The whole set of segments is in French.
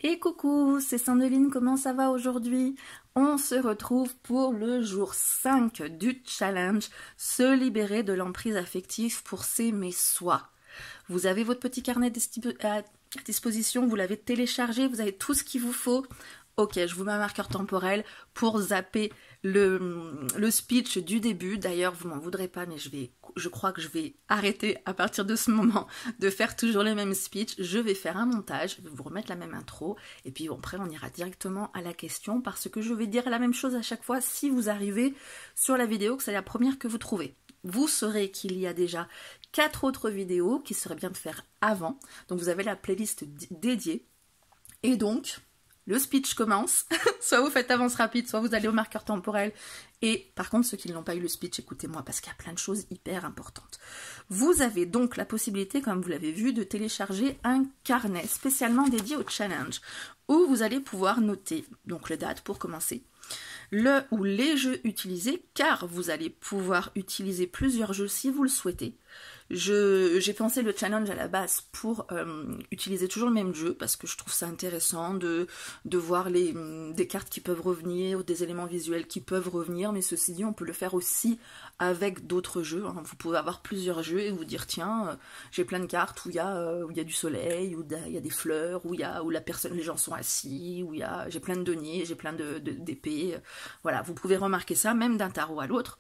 Et coucou, c'est Sandeline, comment ça va aujourd'hui? On se retrouve pour le jour 5 du challenge, se libérer de l'emprise affective pour s'aimer soi. Vous avez votre petit carnet à disposition, vous l'avez téléchargé, vous avez tout ce qu'il vous faut. Ok, je vous mets un marqueur temporel pour zapper le speech du début. D'ailleurs, vous m'en voudrez pas, mais je crois que je vais arrêter à partir de ce moment de faire toujours les mêmes speeches. Je vais faire un montage, je vais vous remettre la même intro, et puis après on ira directement à la question, parce que je vais dire la même chose à chaque fois si vous arrivez sur la vidéo, que c'est la première que vous trouvez. Vous saurez qu'il y a déjà 4 autres vidéos qui seraient bien de faire avant. Donc vous avez la playlist dédiée. Et donc, le speech commence, soit vous faites avance rapide, soit vous allez au marqueur temporel. Et par contre, ceux qui n'ont pas eu le speech, écoutez-moi, parce qu'il y a plein de choses hyper importantes. Vous avez donc la possibilité, comme vous l'avez vu, de télécharger un carnet spécialement dédié au challenge, où vous allez pouvoir noter, donc les dates pour commencer, le ou les jeux utilisés, car vous allez pouvoir utiliser plusieurs jeux si vous le souhaitez. J'ai pensé le challenge à la base pour utiliser toujours le même jeu, parce que je trouve ça intéressant de voir des cartes qui peuvent revenir, ou des éléments visuels qui peuvent revenir, mais ceci dit, on peut le faire aussi avec d'autres jeux. Hein. Vous pouvez avoir plusieurs jeux et vous dire, tiens, j'ai plein de cartes où il y a du soleil, où il y a des fleurs, où les gens sont assis, j'ai plein de deniers, j'ai plein d'épées. Voilà, vous pouvez remarquer ça, même d'un tarot à l'autre.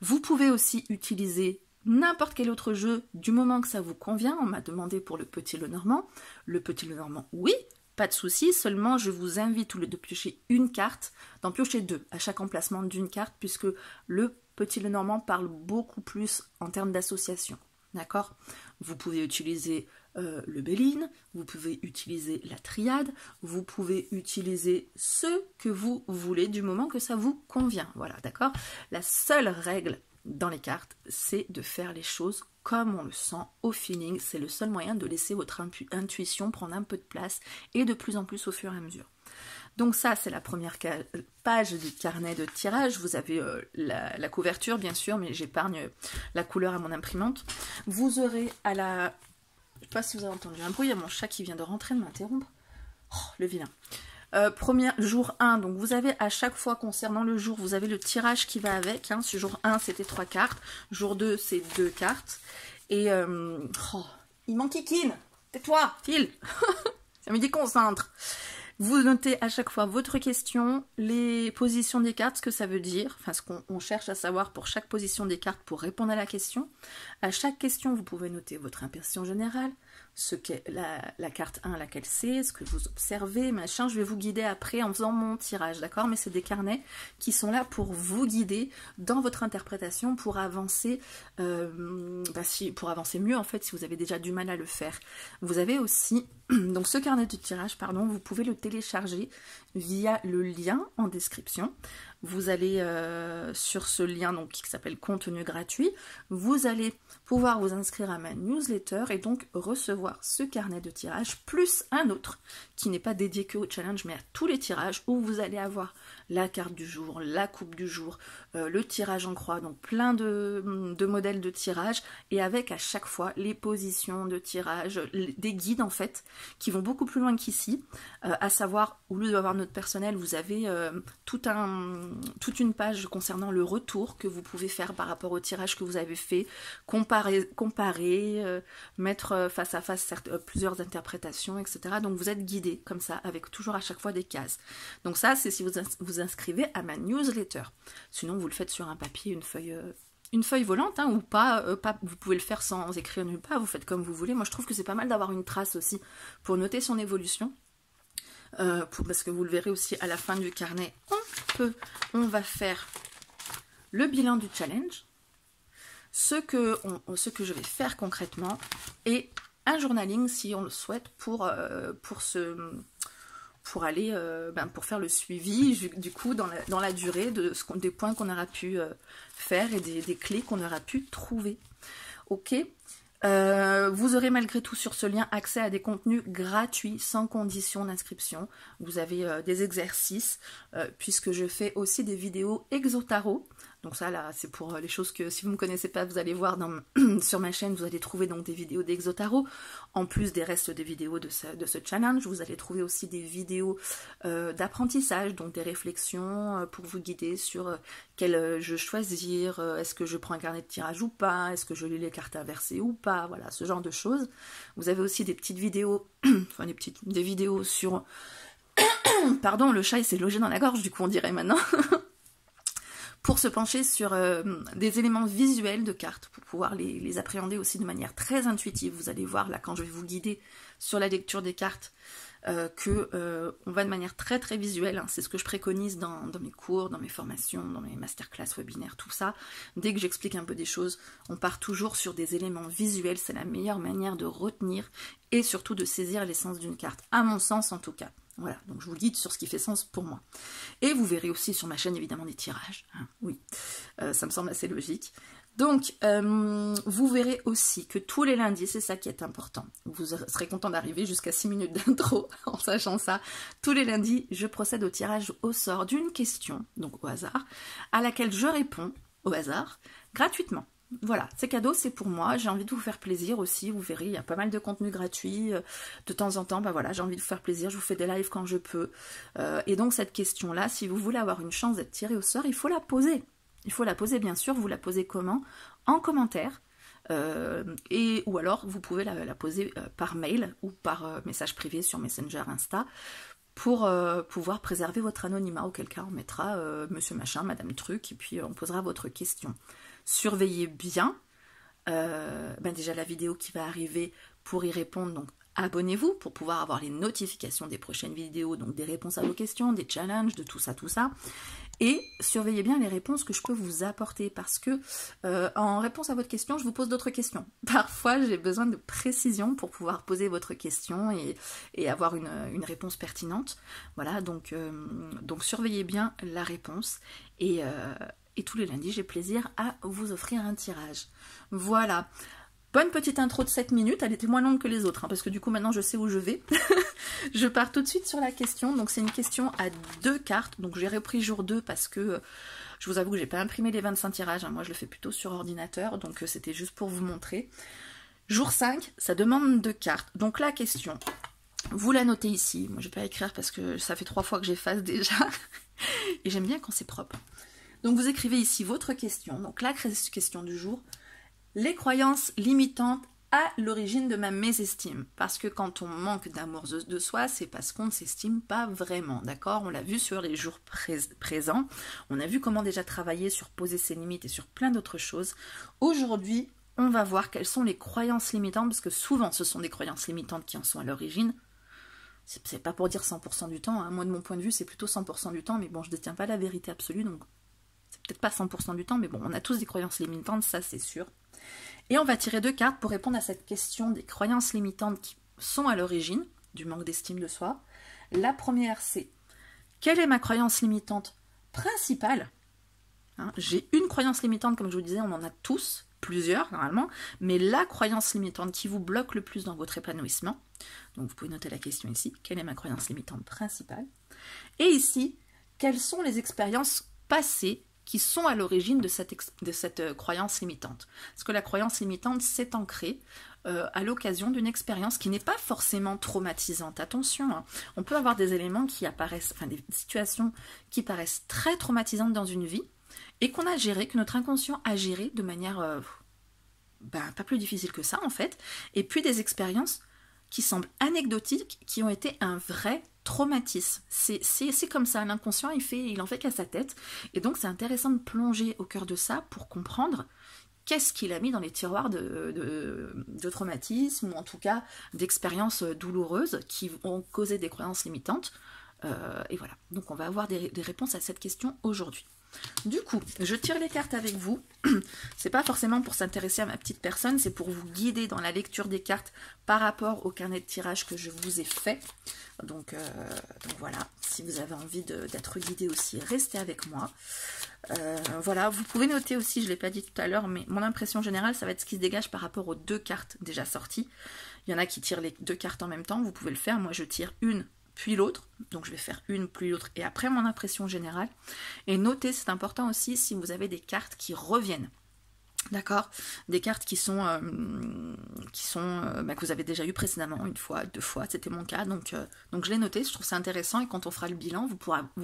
Vous pouvez aussi utiliser n'importe quel autre jeu, du moment que ça vous convient. On m'a demandé pour le Petit Lenormand. Le Petit Lenormand, oui, pas de souci, seulement je vous invite tous les deux à piocher une carte, d'en piocher 2 à chaque emplacement d'une carte, puisque le Petit Lenormand parle beaucoup plus en termes d'association. D'accord? Vous pouvez utiliser le Béline, vous pouvez utiliser la triade, vous pouvez utiliser ce que vous voulez, du moment que ça vous convient. Voilà, d'accord? La seule règle dans les cartes, c'est de faire les choses comme on le sent, au feeling. C'est le seul moyen de laisser votre intuition prendre un peu de place, et de plus en plus au fur et à mesure. Donc ça, c'est la première page du carnet de tirage. Vous avez la couverture, bien sûr, mais j'épargne la couleur à mon imprimante. Vous aurez à la... Je ne sais pas si vous avez entendu un bruit, il y a mon chat qui vient de rentrer, de m'interrompre. Oh, le vilain. Jour 1, donc vous avez à chaque fois concernant le jour, vous avez le tirage qui va avec. Hein. Ce jour 1, c'était 3 cartes. Jour 2, c'est 2 cartes. Et... il m'enquiquine. Tais-toi, file. Ça me déconcentre. Vous notez à chaque fois votre question, les positions des cartes, ce que ça veut dire, enfin ce qu'on cherche à savoir pour chaque position des cartes pour répondre à la question. À chaque question, vous pouvez noter votre impression générale, ce qu'est la carte 1, laquelle c'est, ce que vous observez, machin. Je vais vous guider après en faisant mon tirage, d'accord? Mais c'est des carnets qui sont là pour vous guider dans votre interprétation, pour avancer, pour avancer mieux en fait, si vous avez déjà du mal à le faire. Vous avez aussi, donc ce carnet de tirage, pardon, vous pouvez le télécharger via le lien en description. Vous allez sur ce lien donc, qui s'appelle contenu gratuit, vous allez pouvoir vous inscrire à ma newsletter et donc recevoir ce carnet de tirage plus un autre qui n'est pas dédié que au challenge mais à tous les tirages, où vous allez avoir la carte du jour, la coupe du jour, le tirage en croix, donc plein de modèles de tirage, et avec à chaque fois les positions de tirage, des guides en fait qui vont beaucoup plus loin qu'ici, à savoir, au lieu d'avoir notre personnel, vous avez toute une page concernant le retour que vous pouvez faire par rapport au tirage que vous avez fait, comparer, mettre face à face plusieurs interprétations, etc. Donc vous êtes guidé comme ça, avec toujours à chaque fois des cases. Donc ça, c'est si vous vous inscrivez à ma newsletter. Sinon, vous le faites sur un papier, une feuille volante, hein, ou pas, vous pouvez le faire sans écrire nulle part, vous faites comme vous voulez. Moi, je trouve que c'est pas mal d'avoir une trace aussi pour noter son évolution. Parce que vous le verrez aussi à la fin du carnet, on va faire le bilan du challenge, ce que je vais faire concrètement, et un journaling si on le souhaite pour faire le suivi du coup dans la durée des points qu'on aura pu faire et des clés qu'on aura pu trouver. Ok. Vous aurez malgré tout sur ce lien accès à des contenus gratuits sans condition d'inscription. Vous avez des exercices, puisque je fais aussi des vidéos exo-tarot Donc ça là, c'est pour les choses que si vous ne me connaissez pas, vous allez voir sur ma chaîne, vous allez trouver donc des vidéos d'Exotarot, en plus des restes des vidéos de ce challenge. Vous allez trouver aussi des vidéos d'apprentissage, donc des réflexions pour vous guider sur quel jeu choisir, est-ce que je prends un carnet de tirage ou pas, est-ce que je lis les cartes inversées ou pas, voilà, ce genre de choses. Vous avez aussi des petites vidéos, enfin des vidéos sur... Pardon, le chat il s'est logé dans la gorge, du coup on dirait maintenant. Pour se pencher sur des éléments visuels de cartes, pour pouvoir les appréhender aussi de manière très intuitive. Vous allez voir là quand je vais vous guider sur la lecture des cartes, on va de manière très très visuelle, hein. C'est ce que je préconise dans mes cours, dans mes formations, dans mes masterclass, webinaires, tout ça. Dès que j'explique un peu des choses, on part toujours sur des éléments visuels, c'est la meilleure manière de retenir et surtout de saisir l'essence d'une carte, à mon sens en tout cas. Voilà, donc je vous guide sur ce qui fait sens pour moi. Et vous verrez aussi sur ma chaîne évidemment des tirages, hein, oui, ça me semble assez logique. Donc, vous verrez aussi que tous les lundis, c'est ça qui est important. Vous serez content d'arriver jusqu'à 6 minutes d'intro en sachant ça. Tous les lundis, je procède au tirage au sort d'une question, donc au hasard, à laquelle je réponds au hasard, gratuitement. Voilà, c'est cadeau, c'est pour moi, j'ai envie de vous faire plaisir aussi, vous verrez, il y a pas mal de contenu gratuit, de temps en temps, bah voilà, j'ai envie de vous faire plaisir, je vous fais des lives quand je peux, et donc cette question-là, si vous voulez avoir une chance d'être tiré au sort, il faut la poser. Il faut la poser, bien sûr, vous la posez comment? En commentaire, ou alors vous pouvez la poser par mail ou par message privé sur Messenger, Insta, pour pouvoir préserver votre anonymat, auquel cas on mettra monsieur machin, madame truc, et puis on posera votre question. Surveillez bien déjà la vidéo qui va arriver pour y répondre, donc abonnez-vous pour pouvoir avoir les notifications des prochaines vidéos, donc des réponses à vos questions, des challenges, de tout ça, et surveillez bien les réponses que je peux vous apporter, parce que en réponse à votre question, je vous pose d'autres questions. Parfois, j'ai besoin de précision pour pouvoir poser votre question et avoir une réponse pertinente. Voilà, donc surveillez bien la réponse, et tous les lundis, j'ai plaisir à vous offrir un tirage. Voilà. Bonne petite intro de 7 minutes, elle était moins longue que les autres, hein, parce que du coup maintenant je sais où je vais. Je pars tout de suite sur la question, donc c'est une question à 2 cartes, donc j'ai repris jour 2 parce que je vous avoue que j'ai pas imprimé les 25 tirages, hein, moi je le fais plutôt sur ordinateur, donc c'était juste pour vous montrer. Jour 5, ça demande 2 cartes, donc la question, vous la notez ici, moi je vais pas écrire parce que ça fait 3 fois que j'efface déjà, et j'aime bien quand c'est propre. Donc vous écrivez ici votre question, donc la question du jour, les croyances limitantes à l'origine de ma mésestime. Parce que quand on manque d'amour de soi, c'est parce qu'on ne s'estime pas vraiment, d'accord? On l'a vu sur les jours présents, on a vu comment déjà travailler sur poser ses limites et sur plein d'autres choses. Aujourd'hui, on va voir quelles sont les croyances limitantes, parce que souvent ce sont des croyances limitantes qui en sont à l'origine. C'est pas pour dire 100% du temps, hein. Moi de mon point de vue c'est plutôt 100% du temps, mais bon je ne détiens pas la vérité absolue, donc c'est peut-être pas 100% du temps, mais bon on a tous des croyances limitantes, ça c'est sûr. Et on va tirer 2 cartes pour répondre à cette question des croyances limitantes qui sont à l'origine du manque d'estime de soi. La première, c'est quelle est ma croyance limitante principale, hein, j'ai une croyance limitante, comme je vous disais, on en a tous, plusieurs normalement, mais la croyance limitante qui vous bloque le plus dans votre épanouissement. Donc vous pouvez noter la question ici, quelle est ma croyance limitante principale? Et ici, quelles sont les expériences passées qui sont à l'origine de cette croyance limitante. Parce que la croyance limitante s'est ancrée à l'occasion d'une expérience qui n'est pas forcément traumatisante. Attention, hein, on peut avoir des éléments qui apparaissent, enfin des situations qui paraissent très traumatisantes dans une vie et qu'on a géré, que notre inconscient a géré de manière pas plus difficile que ça en fait, et puis des expériences qui semblent anecdotiques, qui ont été un vrai traumatisme. C'est comme ça, l'inconscient il en fait qu'à sa tête, et donc c'est intéressant de plonger au cœur de ça pour comprendre qu'est-ce qu'il a mis dans les tiroirs de traumatisme, ou en tout cas d'expériences douloureuses qui ont causé des croyances limitantes, et voilà, donc on va avoir des réponses à cette question aujourd'hui. Du coup, je tire les cartes avec vous. C'est pas forcément pour s'intéresser à ma petite personne, c'est pour vous guider dans la lecture des cartes par rapport au carnet de tirage que je vous ai fait. Donc voilà, si vous avez envie d'être guidé aussi, restez avec moi. Voilà, vous pouvez noter aussi, je ne l'ai pas dit tout à l'heure, mais mon impression générale, ça va être ce qui se dégage par rapport aux 2 cartes déjà sorties. Il y en a qui tirent les 2 cartes en même temps, vous pouvez le faire. Moi, je tire une puis l'autre. Donc je vais faire une, puis l'autre, et après mon impression générale. Et notez, c'est important aussi si vous avez des cartes qui reviennent. D'accord? Des cartes que vous avez déjà eues précédemment, une fois, deux fois, c'était mon cas, donc je l'ai noté, je trouve ça intéressant, et quand on fera le bilan, vous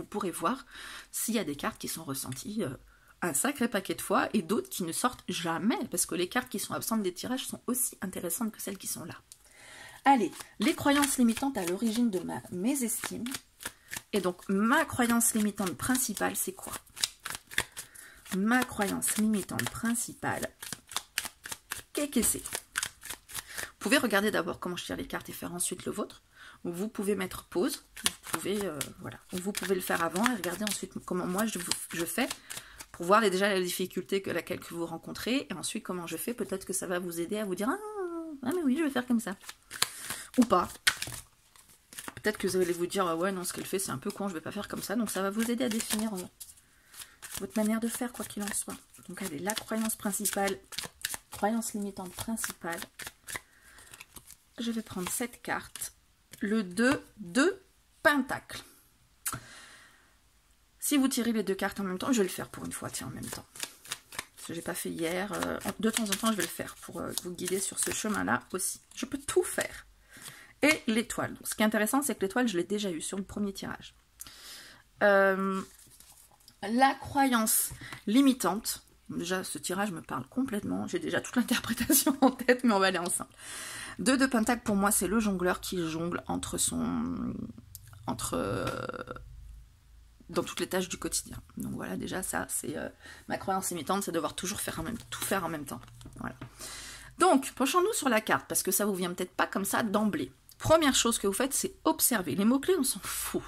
pourrez voir s'il y a des cartes qui sont ressenties un sacré paquet de fois, et d'autres qui ne sortent jamais, parce que les cartes qui sont absentes des tirages sont aussi intéressantes que celles qui sont là. Allez, les croyances limitantes à l'origine de ma mésestime, et donc ma croyance limitante principale, c'est quoi? Ma croyance limitante principale, qu'est-ce que c'est? Vous pouvez regarder d'abord comment je tire les cartes et faire ensuite le vôtre. Ou vous pouvez mettre pause. Vous pouvez, voilà. Ou vous pouvez le faire avant et regarder ensuite comment moi je fais pour voir déjà la difficulté laquelle que vous rencontrez. Et ensuite comment je fais. Peut-être que ça va vous aider à vous dire ah mais oui, je vais faire comme ça. Ou pas. Peut-être que vous allez vous dire ouais non, ce qu'elle fait c'est un peu con, je vais pas faire comme ça. Donc ça va vous aider à définir votre manière de faire, quoi qu'il en soit. Donc allez, la croyance principale, croyance limitante principale. Je vais prendre cette carte, le 2 de Pentacle. Si vous tirez les deux cartes en même temps, je vais le faire pour une fois, tiens, en même temps. Parce que j'ai pas fait hier. De temps en temps, je vais le faire pour vous guider sur ce chemin-là aussi. Je peux tout faire. Et l'étoile. Ce qui est intéressant, c'est que l'étoile, je l'ai déjà eu sur le premier tirage. La croyance limitante, déjà ce tirage me parle complètement, j'ai déjà toute l'interprétation en tête, mais on va aller ensemble. 2 de Pentacle, pour moi, c'est le jongleur qui jongle dans toutes les tâches du quotidien. Donc voilà, déjà ça, c'est ma croyance limitante, c'est devoir toujours tout faire en même temps. Voilà. Donc, penchons-nous sur la carte, parce que ça vous vient peut-être pas comme ça d'emblée. Première chose que vous faites, c'est observer. Les mots-clés, on s'en fout.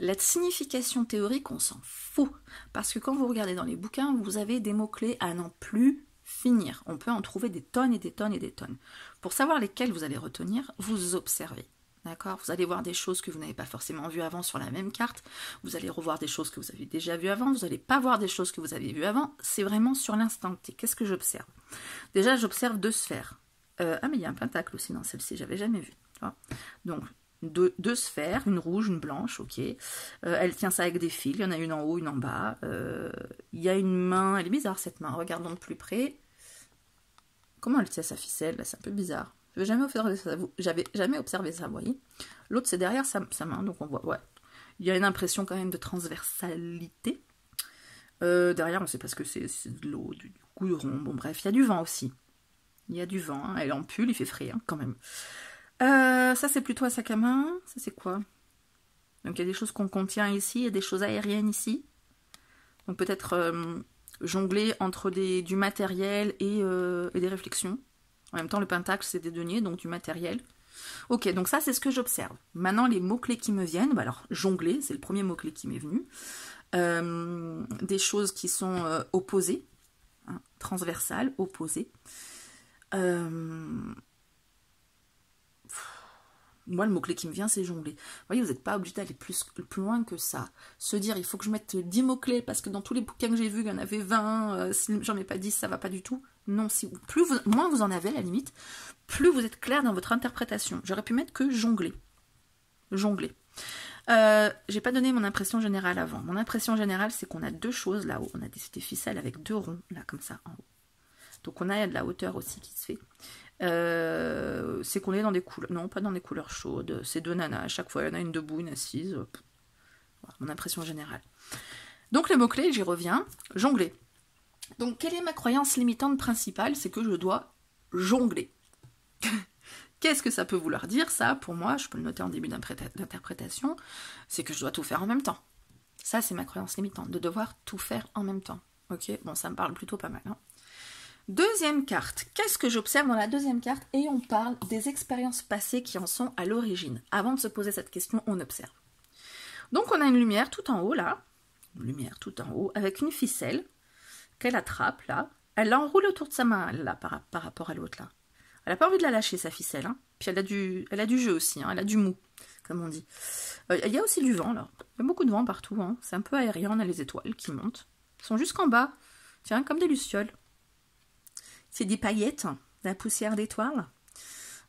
La signification théorique, on s'en fout. Parce que quand vous regardez dans les bouquins, vous avez des mots-clés à n'en plus finir. On peut en trouver des tonnes et des tonnes et des tonnes. Pour savoir lesquels vous allez retenir, vous observez. D'accord? Vous allez voir des choses que vous n'avez pas forcément vues avant sur la même carte. Vous allez revoir des choses que vous avez déjà vues avant. Vous n'allez pas voir des choses que vous avez vues avant. C'est vraiment sur l'instant T. Qu'est-ce que j'observe? Déjà, j'observe 2 sphères. Ah, mais il y a un pentacle aussi dans celle-ci, j'avais jamais vu. Donc, deux sphères, une rouge, une blanche, ok. Elle tient ça avec des fils, il y en a une en haut, une en bas. Il y a une main, elle est bizarre cette main, regardons de plus près. Comment elle tient sa ficelle, là, c'est un peu bizarre. J'avais jamais observé ça, vous voyez. L'autre, c'est derrière sa main, donc on voit, ouais. Il y a une impression quand même de transversalité. Derrière, on ne sait pas ce que c'est de l'eau, du goudron, bon bref, il y a du vent aussi. Il y a du vent, hein. Elle est en pull, il fait frais, hein, quand même. Ça c'est plutôt un sac à main, ça c'est quoi? Donc il y a des choses qu'on contient ici, il y a des choses aériennes ici. Donc peut-être jongler entre du matériel et des réflexions. En même temps le pentacle c'est des deniers, donc du matériel. Ok, donc ça c'est ce que j'observe. Maintenant les mots-clés qui me viennent, bah alors jongler, c'est le premier mot-clé qui m'est venu. Des choses qui sont opposées, hein, transversales, opposées. Moi, le mot-clé qui me vient, c'est jongler. Vous voyez, vous n'êtes pas obligé d'aller plus loin que ça. Se dire, il faut que je mette 10 mots-clés, parce que dans tous les bouquins que j'ai vus, il y en avait 20. Si j'en mets pas 10, ça va pas du tout. Non, moins vous en avez, à la limite, plus vous êtes clair dans votre interprétation. J'aurais pu mettre que jongler. Jongler. J'ai pas donné mon impression générale avant. Mon impression générale, c'est qu'on a 2 choses là-haut. On a des ficelles avec 2 ronds, là, comme ça, en haut. Donc on a de la hauteur aussi qui se fait. C'est qu'on est dans des couleurs, non pas dans des couleurs chaudes, c'est 2 nanas, à chaque fois il y en a une debout, une assise, voilà, mon impression générale. Donc les mots-clés, j'y reviens, jongler. Donc quelle est ma croyance limitante principale? C'est que je dois jongler. Qu'est-ce que ça peut vouloir dire ça? Pour moi, je peux le noter en début d'interprétation, c'est que je dois tout faire en même temps. Ça c'est ma croyance limitante, de devoir tout faire en même temps. Ok, bon ça me parle plutôt pas mal, hein. Deuxième carte, qu'est-ce que j'observe dans la deuxième carte? Et on parle des expériences passées qui en sont à l'origine. Avant de se poser cette question, on observe. Donc on a une lumière tout en haut là, une lumière tout en haut, avec une ficelle qu'elle attrape là. Elle l'enroule autour de sa main là, par rapport à l'autre là. Elle n'a pas envie de la lâcher sa ficelle, hein. Puis elle a du jeu aussi, hein. Elle a du mou, comme on dit. Il y a aussi du vent là, il y a beaucoup de vent partout, hein. C'est un peu aérien, on a les étoiles qui montent. Elles sont jusqu'en bas, tiens, comme des lucioles. C'est des paillettes, de la poussière d'étoiles.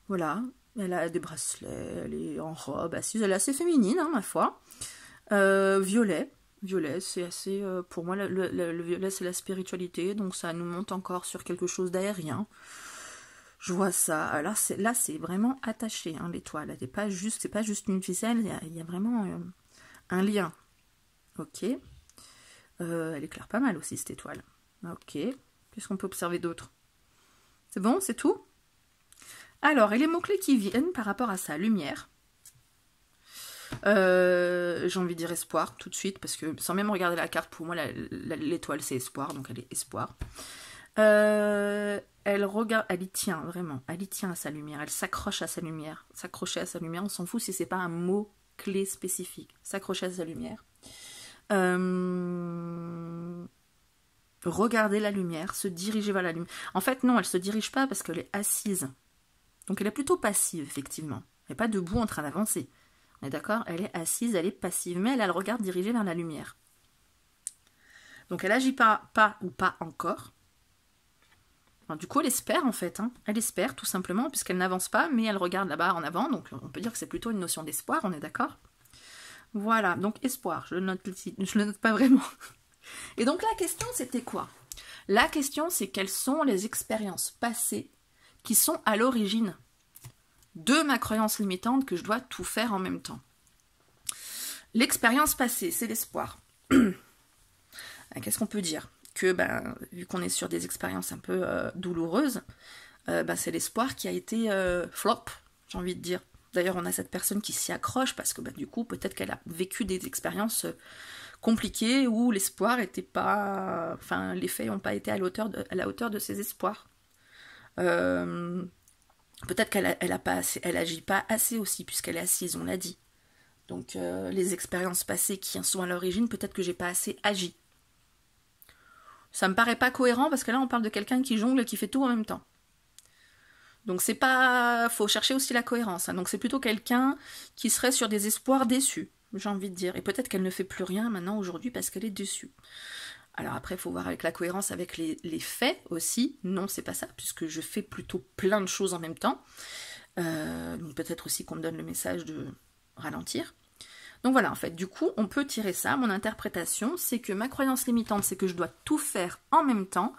Voilà. Elle a des bracelets, elle est en robe, assise, elle est assez féminine, hein, ma foi. Violet. Violet, c'est assez... pour moi, le violet, c'est la spiritualité, donc ça nous monte encore sur quelque chose d'aérien. Je vois ça. Là, c'est vraiment attaché, hein, l'étoile. C'est pas juste une ficelle, il y a vraiment un lien. Ok. Elle éclaire pas mal aussi, cette étoile. Ok. Qu'est-ce qu'on peut observer d'autre? C'est bon, c'est tout? Alors, et les mots-clés qui viennent par rapport à ça? Lumière. J'ai envie de dire espoir tout de suite, parce que sans même regarder la carte, pour moi, l'étoile, c'est espoir, donc elle est espoir. Elle regarde, elle y tient, vraiment. Elle y tient à sa lumière, elle s'accroche à sa lumière. S'accrocher à sa lumière, on s'en fout si c'est pas un mot-clé spécifique. S'accrocher à sa lumière. Regarder la lumière, se diriger vers la lumière. En fait, non, elle se dirige pas parce qu'elle est assise. Donc elle est plutôt passive, effectivement. Elle n'est pas debout en train d'avancer. On est d'accord? Elle est assise, elle est passive, mais elle a le regard dirigé vers la lumière. Donc elle agit pas ou pas encore. Alors, du coup, elle espère, en fait. Hein. Elle espère, tout simplement, puisqu'elle n'avance pas, mais elle regarde là-bas en avant. Donc on peut dire que c'est plutôt une notion d'espoir, on est d'accord? Voilà, donc espoir, je le note pas vraiment. Et donc la question, c'était quoi? La question, c'est quelles sont les expériences passées qui sont à l'origine de ma croyance limitante que je dois tout faire en même temps. L'expérience passée, c'est l'espoir. Qu'est-ce qu'on peut dire? Que, vu qu'on est sur des expériences un peu douloureuses, c'est l'espoir qui a été flop, j'ai envie de dire. D'ailleurs, on a cette personne qui s'y accroche parce que du coup, peut-être qu'elle a vécu des expériences compliquées où l'espoir n'était pas... Enfin, les faits n'ont pas été à la hauteur de ses espoirs. Peut-être qu'elle agit pas assez aussi, puisqu'elle est assise, on l'a dit. Donc, les expériences passées qui en sont à l'origine, peut-être que j'ai pas assez agi. Ça me paraît pas cohérent, parce que là, on parle de quelqu'un qui jongle et qui fait tout en même temps. Donc c'est pas... faut chercher aussi la cohérence. Hein. Donc c'est plutôt quelqu'un qui serait sur des espoirs déçus, j'ai envie de dire. Et peut-être qu'elle ne fait plus rien maintenant, aujourd'hui, parce qu'elle est déçue. Alors après, il faut voir avec la cohérence, avec les faits aussi. Non, c'est pas ça, puisque je fais plutôt plein de choses en même temps. Donc peut-être aussi qu'on me donne le message de ralentir. Donc voilà, en fait, du coup, on peut tirer ça. Mon interprétation, c'est que ma croyance limitante, c'est que je dois tout faire en même temps.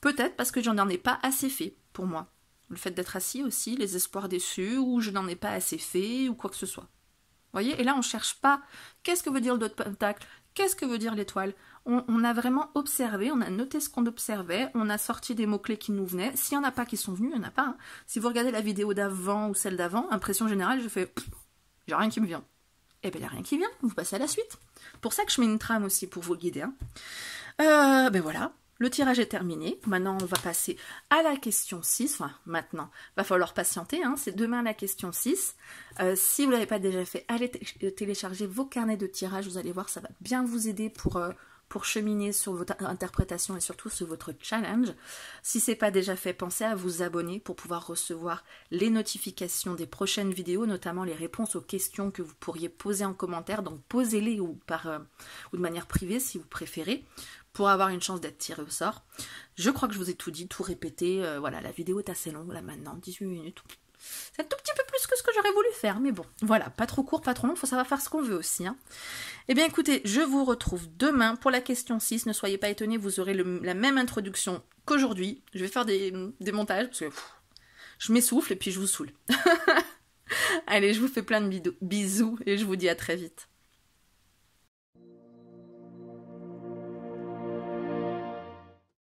Peut-être parce que je n'en ai pas assez fait, pour moi. Le fait d'être assis aussi, les espoirs déçus, ou je n'en ai pas assez fait, ou quoi que ce soit. Vous voyez? Et là, on ne cherche pas qu'est-ce que veut dire le dos de pentacle, qu'est-ce que veut dire l'étoile. On a vraiment observé, on a noté ce qu'on observait, on a sorti des mots-clés qui nous venaient. S'il n'y en a pas qui sont venus, il n'y en a pas. Hein. Si vous regardez la vidéo d'avant ou celle d'avant, impression générale, je fais « j'ai rien qui me vient ». Eh bien, il n'y a rien qui vient, vous passez à la suite. Pour ça que je mets une trame aussi pour vous guider. Hein. Voilà. Le tirage est terminé. Maintenant, on va passer à la question 6. Enfin, maintenant, va falloir patienter. Hein. C'est demain la question 6. Si vous ne l'avez pas déjà fait, allez télécharger vos carnets de tirage. Vous allez voir, ça va bien vous aider pour cheminer sur votre interprétation et surtout sur votre challenge. Si ce n'est pas déjà fait, pensez à vous abonner pour pouvoir recevoir les notifications des prochaines vidéos, notamment les réponses aux questions que vous pourriez poser en commentaire. Donc, posez-les ou de manière privée si vous préférez, pour avoir une chance d'être tiré au sort. Je crois que je vous ai tout dit, tout répété. Voilà, la vidéo est assez longue là maintenant, 18 minutes. C'est un tout petit peu plus que ce que j'aurais voulu faire, mais bon, voilà, pas trop court, pas trop long, faut savoir faire ce qu'on veut aussi. Hein. Eh bien écoutez, je vous retrouve demain pour la question 6, ne soyez pas étonnés, vous aurez la même introduction qu'aujourd'hui. Je vais faire des montages, parce que je m'essouffle et puis je vous saoule. Allez, je vous fais plein de bisous et je vous dis à très vite.